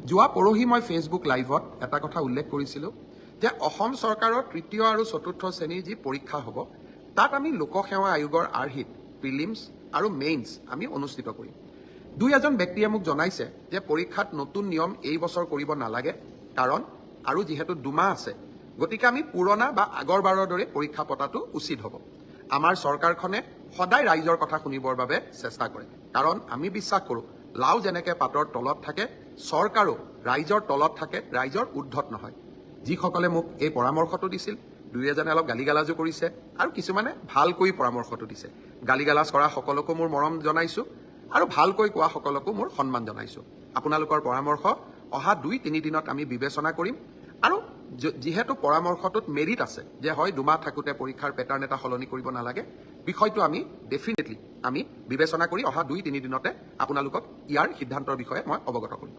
যোৱা পৰহি মই ফেচবুক লাইভত এটা কথা উল্লেখ কৰিছিলোঁ যে অসম চৰকাৰৰ তৃতীয় আৰু চতুৰ্থ শ্ৰেণীৰ যি পৰীক্ষা হ'ব তাত আমি লোকসেৱা আয়োগৰ আৰ্হিত প্ৰিলিমছ আৰু মেইনছ আমি অনুষ্ঠিত কৰিম। দুই এজন ব্যক্তিয়ে মোক জনাইছে যে পৰীক্ষাত নতুন নিয়ম এই বছৰ কৰিব নালাগে, কাৰণ আৰু যিহেতু দুমাহ আছে, গতিকে আমি পুৰণা বা আগৰবাৰৰ দৰে পৰীক্ষা পতাটো উচিত হ'ব। আমাৰ চৰকাৰখনে সদায় ৰাইজৰ কথা শুনিবৰ বাবে চেষ্টা কৰে, কাৰণ আমি বিশ্বাস কৰোঁ লাও যেনেকে পাতৰ তলত থাকে, চৰকাৰো ৰাইজৰ তলত থাকে, ৰাইজৰ ঊৰ্ধত নহয়। যিসকলে মোক এই পৰামৰ্শটো দিছিল, দুই এজনে অলপ গালিগালাজো কৰিছে আৰু কিছুমানে ভালকৈ পৰামৰ্শটো দিছে। গালিগালাজ কৰা সকলকো মোৰ মৰম জনাইছোঁ আৰু ভালকৈ কোৱা সকলকো মোৰ সন্মান জনাইছোঁ। আপোনালোকৰ পৰামৰ্শ অহা 2-3 দিনত আমি বিবেচনা কৰিম আৰু যিহেতু পৰামৰ্শটোত মেৰিট আছে যে হয় দুমাহ থাকোঁতে পৰীক্ষাৰ পেটাৰ্ণ এটা সলনি কৰিব নালাগে, বিষয়টো আমি ডেফিনেটলি আমি বিবেচনা কৰি অহা 2-3 দিনতে আপোনালোকক ইয়াৰ সিদ্ধান্তৰ বিষয়ে মই অৱগত কৰিম।